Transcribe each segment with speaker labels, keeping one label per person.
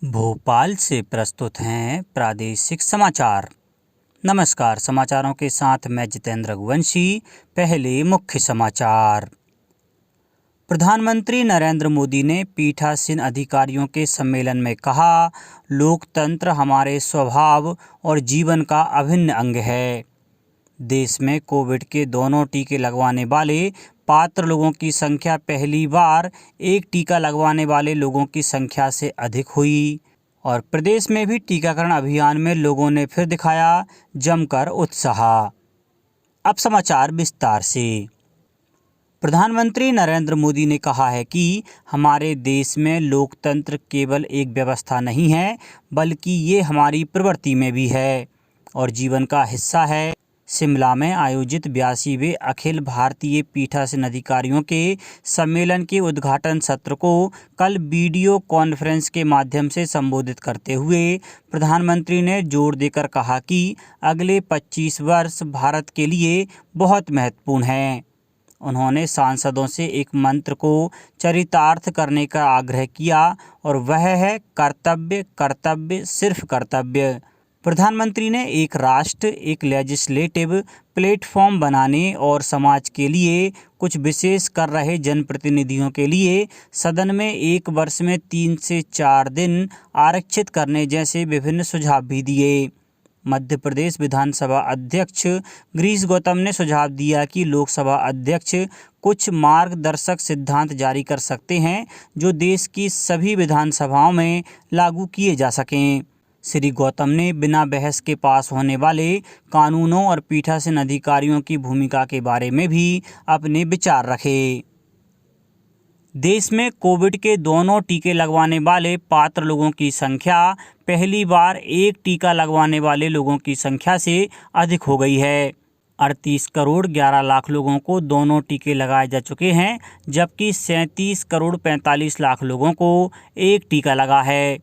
Speaker 1: भोपाल से प्रस्तुत हैं प्रादेशिक समाचार। नमस्कार, समाचारों के साथ मैं जितेंद्र रघुवंशी। पहले मुख्य समाचार। प्रधानमंत्री नरेंद्र मोदी ने पीठासीन अधिकारियों के सम्मेलन में कहा, लोकतंत्र हमारे स्वभाव और जीवन का अभिन्न अंग है। देश में कोविड के दोनों टीके लगवाने वाले पात्र लोगों की संख्या पहली बार एक टीका लगवाने वाले लोगों की संख्या से अधिक हुई और प्रदेश में भी टीकाकरण अभियान में लोगों ने फिर दिखाया जमकर उत्साह। अब समाचार विस्तार से। प्रधानमंत्री नरेंद्र मोदी ने कहा है कि हमारे देश में लोकतंत्र केवल एक व्यवस्था नहीं है, बल्कि ये हमारी प्रवृत्ति में भी है और जीवन का हिस्सा है। शिमला में आयोजित 82वें अखिल भारतीय पीठासीन अधिकारियों के सम्मेलन के उद्घाटन सत्र को कल वीडियो कॉन्फ्रेंस के माध्यम से संबोधित करते हुए प्रधानमंत्री ने जोर देकर कहा कि अगले 25 वर्ष भारत के लिए बहुत महत्वपूर्ण हैं। उन्होंने सांसदों से एक मंत्र को चरितार्थ करने का आग्रह किया और वह है कर्तव्य, कर्तव्य, सिर्फ कर्तव्य। प्रधानमंत्री ने एक राष्ट्र, एक लेजिस्लेटिव प्लेटफॉर्म बनाने और समाज के लिए कुछ विशेष कर रहे जनप्रतिनिधियों के लिए सदन में एक वर्ष में 3 से 4 दिन आरक्षित करने जैसे विभिन्न सुझाव भी दिए। मध्य प्रदेश विधानसभा अध्यक्ष गिरीश गौतम ने सुझाव दिया कि लोकसभा अध्यक्ष कुछ मार्गदर्शक सिद्धांत जारी कर सकते हैं जो देश की सभी विधानसभाओं में लागू किए जा सकें। श्री गौतम ने बिना बहस के पास होने वाले कानूनों और पीठासीन अधिकारियों की भूमिका के बारे में भी अपने विचार रखे। देश में कोविड के दोनों टीके लगवाने वाले पात्र लोगों की संख्या पहली बार एक टीका लगवाने वाले लोगों की संख्या से अधिक हो गई है। 38 करोड़ 11 लाख लोगों को दोनों टीके लगाए जा चुके हैं, जबकि 37 करोड़ 45 लाख लोगों को एक टीका लगा है।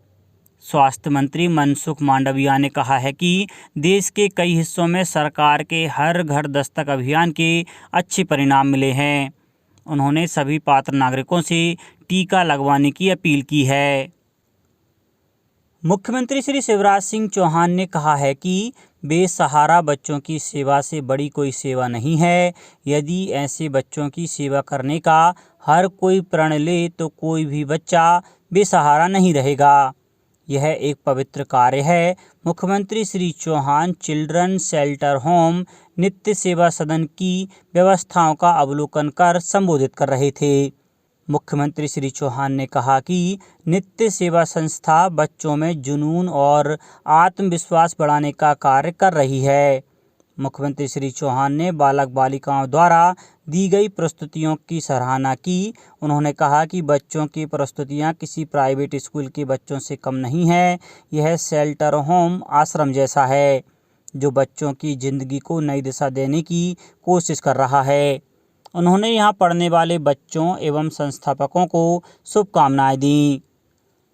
Speaker 1: स्वास्थ्य मंत्री मनसुख मांडविया ने कहा है कि देश के कई हिस्सों में सरकार के हर घर दस्तक अभियान के अच्छे परिणाम मिले हैं। उन्होंने सभी पात्र नागरिकों से टीका लगवाने की अपील की है। मुख्यमंत्री श्री शिवराज सिंह चौहान ने कहा है कि बेसहारा बच्चों की सेवा से बड़ी कोई सेवा नहीं है। यदि ऐसे बच्चों की सेवा करने का हर कोई प्रण ले तो कोई भी बच्चा बेसहारा नहीं रहेगा। यह एक पवित्र कार्य है। मुख्यमंत्री Shri Chouhan children shelter home Nitya Seva सदन की व्यवस्थाओं का अवलोकन कर संबोधित कर रहे थे। मुख्यमंत्री श्री चौहान ने कहा कि नित्य सेवा संस्था बच्चों में जुनून और आत्मविश्वास बढ़ाने का कार्य कर रही है। मुख्यमंत्री श्री चौहान ने बालक बालिकाओं द्वारा दी गई प्रस्तुतियों की सराहना की। उन्होंने कहा कि बच्चों की प्रस्तुतियां किसी प्राइवेट स्कूल के बच्चों से कम नहीं है। यह शेल्टर होम आश्रम जैसा है जो बच्चों की जिंदगी को नई दिशा देने की कोशिश कर रहा है। उन्होंने यहां पढ़ने वाले बच्चों एवं संस्थापकों को शुभकामनाएं दी।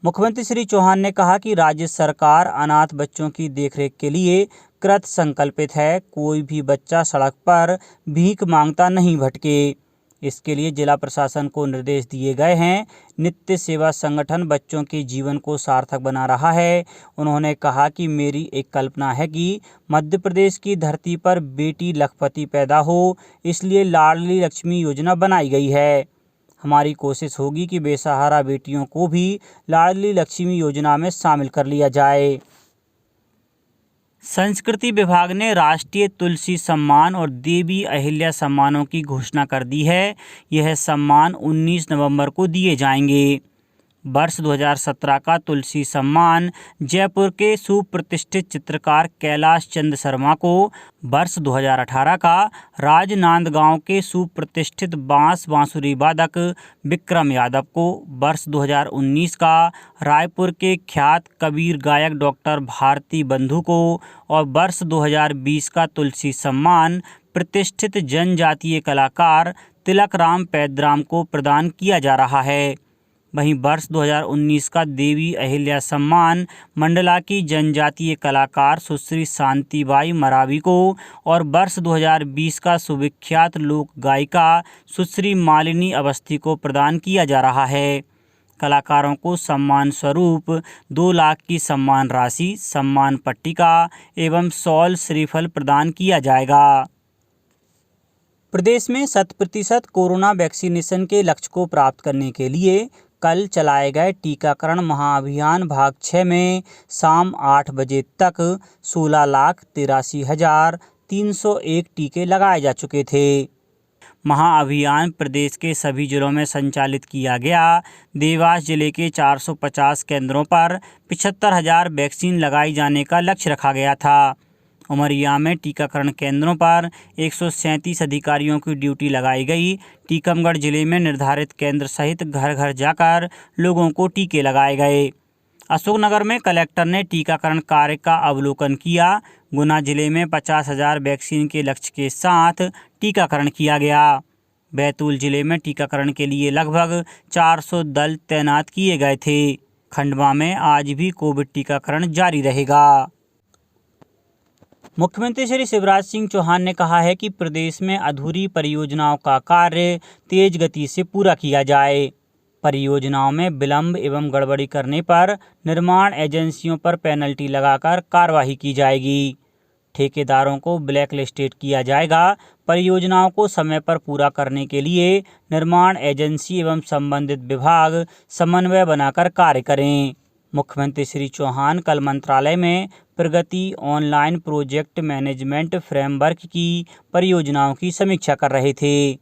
Speaker 1: मुख्यमंत्री श्री चौहान ने कहा कि राज्य सरकार अनाथ बच्चों की देखरेख के लिए कृत संकल्पित है। कोई भी बच्चा सड़क पर भीख मांगता नहीं भटके, इसके लिए जिला प्रशासन को निर्देश दिए गए हैं। नित्य सेवा संगठन बच्चों के जीवन को सार्थक बना रहा है। उन्होंने कहा कि मेरी एक कल्पना है कि मध्य प्रदेश की धरती पर बेटी लखपति पैदा हो, इसलिए लाडली लक्ष्मी योजना बनाई गई है। हमारी कोशिश होगी कि बेसहारा बेटियों को भी लाडली लक्ष्मी योजना में शामिल कर लिया जाए। संस्कृति विभाग ने राष्ट्रीय तुलसी सम्मान और देवी अहिल्या सम्मानों की घोषणा कर दी है। यह सम्मान 19 नवंबर को दिए जाएंगे। वर्ष 2017 का तुलसी सम्मान जयपुर के सुप्रतिष्ठित चित्रकार कैलाश चंद शर्मा को, वर्ष 2018 का राजनांदगांव के सुप्रतिष्ठित बांसुरी वादक विक्रम यादव को, वर्ष 2019 का रायपुर के ख्यात कबीर गायक डॉक्टर भारती बंधु को और वर्ष 2020 का तुलसी सम्मान प्रतिष्ठित जनजातीय कलाकार तिलकराम पैदराम को प्रदान किया जा रहा है। वहीं वर्ष 2019 का देवी अहिल्या सम्मान मंडला की जनजातीय कलाकार सुश्री शांतिबाई मरावी को और वर्ष 2020 का सुविख्यात लोक गायिका सुश्री मालिनी अवस्थी को प्रदान किया जा रहा है। कलाकारों को सम्मान स्वरूप 2 लाख की सम्मान राशि, सम्मान पट्टिका एवं शॉल श्रीफल प्रदान किया जाएगा। प्रदेश में 100% कोरोना वैक्सीनेशन के लक्ष्य को प्राप्त करने के लिए कल चलाए गए टीकाकरण महाअभियान भाग 6 में शाम 8 बजे तक 16,83,301 टीके लगाए जा चुके थे। महाअभियान प्रदेश के सभी जिलों में संचालित किया गया। देवास जिले के 450 केंद्रों पर 75,000 वैक्सीन लगाई जाने का लक्ष्य रखा गया था। उमरिया में टीकाकरण केंद्रों पर 137 अधिकारियों की ड्यूटी लगाई गई। टीकमगढ़ जिले में निर्धारित केंद्र सहित घर घर जाकर लोगों को टीके लगाए गए। अशोकनगर में कलेक्टर ने टीकाकरण कार्य का अवलोकन किया। गुना जिले में 50,000 वैक्सीन के लक्ष्य के साथ टीकाकरण किया गया। बैतूल जिले में टीकाकरण के लिए लगभग 400 दल तैनात किए गए थे। खंडवा में आज भी कोविड टीकाकरण जारी रहेगा। मुख्यमंत्री श्री शिवराज सिंह चौहान ने कहा है कि प्रदेश में अधूरी परियोजनाओं का कार्य तेज गति से पूरा किया जाए। परियोजनाओं में विलंब एवं गड़बड़ी करने पर निर्माण एजेंसियों पर पेनल्टी लगाकर कार्रवाई की जाएगी। ठेकेदारों को ब्लैक लिस्टेड किया जाएगा। परियोजनाओं को समय पर पूरा करने के लिए निर्माण एजेंसी एवं संबंधित विभाग समन्वय बनाकर कार्य करें। मुख्यमंत्री श्री चौहान कल मंत्रालय में प्रगति ऑनलाइन प्रोजेक्ट मैनेजमेंट फ्रेमवर्क की परियोजनाओं की समीक्षा कर रहे थे।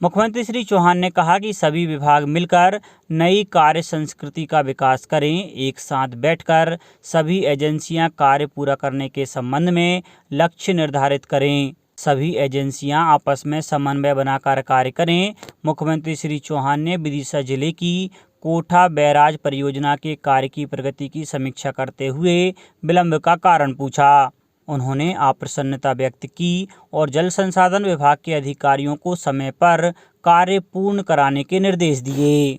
Speaker 1: मुख्यमंत्री श्री चौहान ने कहा कि सभी विभाग मिलकर नई कार्य संस्कृति का विकास करें। एक साथ बैठकर सभी एजेंसियां कार्य पूरा करने के संबंध में लक्ष्य निर्धारित करें। सभी एजेंसियां आपस में समन्वय बनाकर कार्य करें। मुख्यमंत्री श्री चौहान ने विदिशा जिले की कोठा बैराज परियोजना के कार्य की प्रगति की समीक्षा करते हुए विलंब का कारण पूछा। उन्होंने अप्रसन्नता व्यक्त की और जल संसाधन विभाग के अधिकारियों को समय पर कार्य पूर्ण कराने के निर्देश दिए।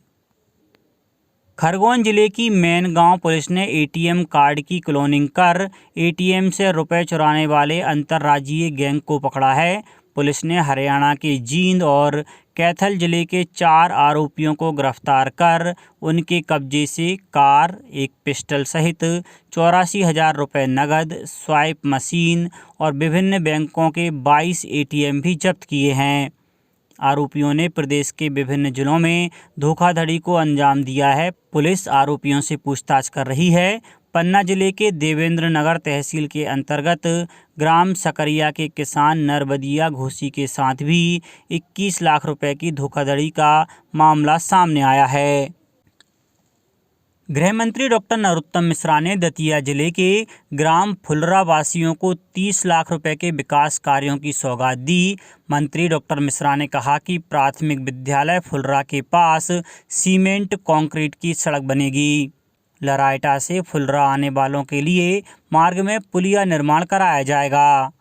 Speaker 1: खरगोन जिले की मैनगांव पुलिस ने एटीएम कार्ड की क्लोनिंग कर एटीएम से रुपए चुराने वाले अंतर्राज्यीय गैंग को पकड़ा है। पुलिस ने हरियाणा के जींद और कैथल जिले के 4 आरोपियों को गिरफ्तार कर उनके कब्जे से कार, एक पिस्टल सहित 84,000 रुपये नगद, स्वाइप मशीन और विभिन्न बैंकों के 22 एटीएम भी जब्त किए हैं। आरोपियों ने प्रदेश के विभिन्न जिलों में धोखाधड़ी को अंजाम दिया है। पुलिस आरोपियों से पूछताछ कर रही है। पन्ना जिले के देवेंद्र नगर तहसील के अंतर्गत ग्राम सकरिया के किसान नरबदिया घोसी के साथ भी 21 लाख रुपए की धोखाधड़ी का मामला सामने आया है। गृह मंत्री डॉक्टर नरोत्तम मिश्रा ने दतिया जिले के ग्राम फुलरा वासियों को 30 लाख रुपए के विकास कार्यों की सौगात दी। मंत्री डॉक्टर मिश्रा ने कहा कि प्राथमिक विद्यालय फुलरा के पास सीमेंट कंक्रीट की सड़क बनेगी। लराइटा से फुलरा आने वालों के लिए मार्ग में पुलिया निर्माण कराया जाएगा।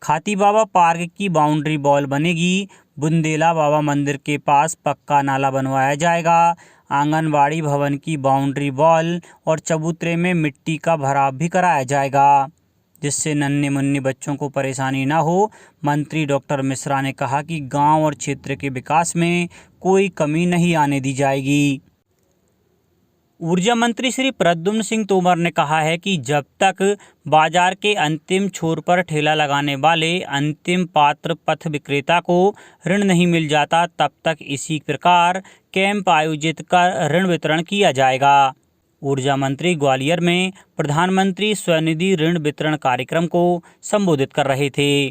Speaker 1: खाती बाबा पार्क की बाउंड्री वॉल बनेगी। बुंदेला बाबा मंदिर के पास पक्का नाला बनवाया जाएगा। आंगनबाड़ी भवन की बाउंड्री वॉल और चबूतरे में मिट्टी का भराव भी कराया जाएगा, जिससे नन्हे मुन्ने बच्चों को परेशानी न हो। मंत्री डॉक्टर मिश्रा ने कहा कि गांव और क्षेत्र के विकास में कोई कमी नहीं आने दी जाएगी। ऊर्जा मंत्री श्री प्रद्युम्न सिंह तोमर ने कहा है कि जब तक बाजार के अंतिम छोर पर ठेला लगाने वाले अंतिम पात्र पथ विक्रेता को ऋण नहीं मिल जाता, तब तक इसी प्रकार कैंप आयोजित कर ऋण वितरण किया जाएगा। ऊर्जा मंत्री ग्वालियर में प्रधानमंत्री स्वनिधि ऋण वितरण कार्यक्रम को संबोधित कर रहे थे।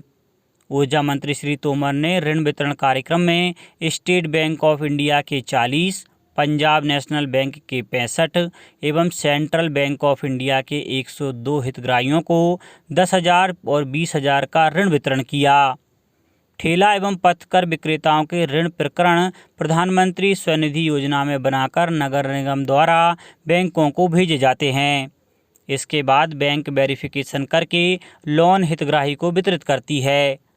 Speaker 1: ऊर्जा मंत्री श्री तोमर ने ऋण वितरण कार्यक्रम में स्टेट बैंक ऑफ इंडिया के 40, पंजाब नेशनल बैंक के 65 एवं सेंट्रल बैंक ऑफ इंडिया के 102 हितग्राहियों को 10,000 और 20,000 का ऋण वितरण किया। ठेला एवं पथकर विक्रेताओं के ऋण प्रकरण प्रधानमंत्री स्वनिधि योजना में बनाकर नगर निगम द्वारा बैंकों को भेजे जाते हैं। इसके बाद बैंक वेरिफिकेशन करके लोन हितग्राही को वितरित करती है।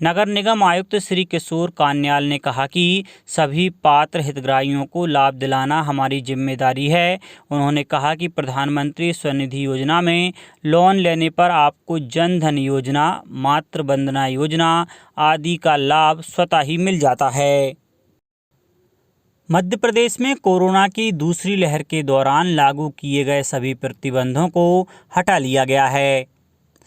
Speaker 1: नगर निगम आयुक्त श्री किशोर कान्याल ने कहा कि सभी पात्र हितग्राहियों को लाभ दिलाना हमारी जिम्मेदारी है। उन्होंने कहा कि प्रधानमंत्री स्वनिधि योजना में लोन लेने पर आपको जन धन योजना, मातृ वंदना योजना आदि का लाभ स्वतः ही मिल जाता है। मध्य प्रदेश में कोरोना की दूसरी लहर के दौरान लागू किए गए सभी प्रतिबंधों को हटा लिया गया है।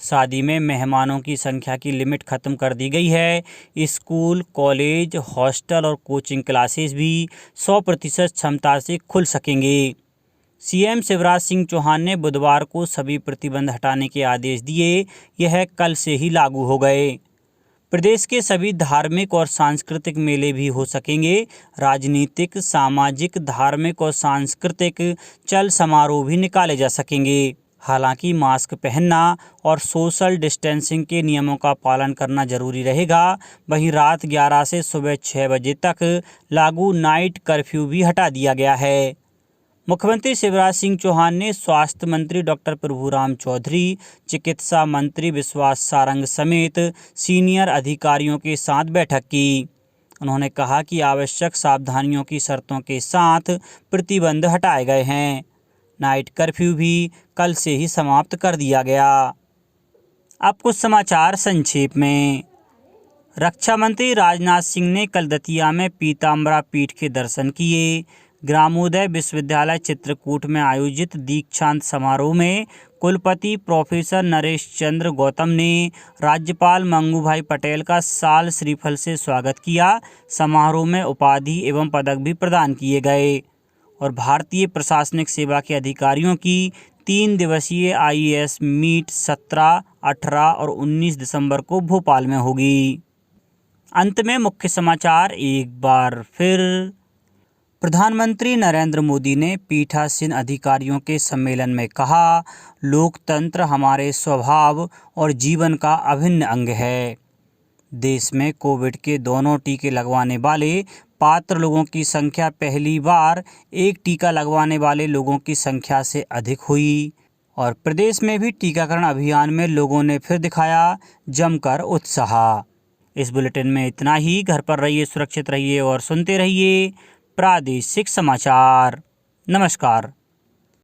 Speaker 1: शादी में मेहमानों की संख्या की लिमिट खत्म कर दी गई है। स्कूल, कॉलेज, हॉस्टल और कोचिंग क्लासेस भी 100% क्षमता से खुल सकेंगे। सीएम शिवराज सिंह चौहान ने बुधवार को सभी प्रतिबंध हटाने के आदेश दिए। यह कल से ही लागू हो गए। प्रदेश के सभी धार्मिक और सांस्कृतिक मेले भी हो सकेंगे। राजनीतिक, सामाजिक, धार्मिक और सांस्कृतिक चल समारोह भी निकाले जा सकेंगे। हालांकि मास्क पहनना और सोशल डिस्टेंसिंग के नियमों का पालन करना जरूरी रहेगा। वहीं रात 11 से सुबह 6 बजे तक लागू नाइट कर्फ्यू भी हटा दिया गया है। मुख्यमंत्री शिवराज सिंह चौहान ने स्वास्थ्य मंत्री डॉक्टर प्रभुराम चौधरी, चिकित्सा मंत्री विश्वास सारंग समेत सीनियर अधिकारियों के साथ बैठक की। उन्होंने कहा कि आवश्यक सावधानियों की शर्तों के साथ प्रतिबंध हटाए गए हैं। नाइट कर्फ्यू भी कल से ही समाप्त कर दिया गया। अब कुछ समाचार संक्षेप में। रक्षा मंत्री राजनाथ सिंह ने कल दतिया में पीताम्बरा पीठ के दर्शन किए। ग्रामोदय विश्वविद्यालय चित्रकूट में आयोजित दीक्षांत समारोह में कुलपति प्रोफेसर नरेश चंद्र गौतम ने राज्यपाल मंगूभाई पटेल का साल श्रीफल से स्वागत किया। समारोह में उपाधि एवं पदक भी प्रदान किए गए और भारतीय प्रशासनिक सेवा के अधिकारियों की 3 दिवसीय IAS मीट 17, 18 और 19 दिसंबर को भोपाल में होगी। अंत में मुख्य समाचार एक बार फिर। प्रधानमंत्री नरेंद्र मोदी ने पीठासीन अधिकारियों के सम्मेलन में कहा, लोकतंत्र हमारे स्वभाव और जीवन का अभिन्न अंग है। देश में कोविड के दोनों टीके लगवाने वाले पात्र लोगों की संख्या पहली बार एक टीका लगवाने वाले लोगों की संख्या से अधिक हुई और प्रदेश में भी टीकाकरण अभियान में लोगों ने फिर दिखाया जमकर उत्साह। इस बुलेटिन में इतना ही। घर पर रहिए, सुरक्षित रहिए और सुनते रहिए प्रादेशिक समाचार। नमस्कार।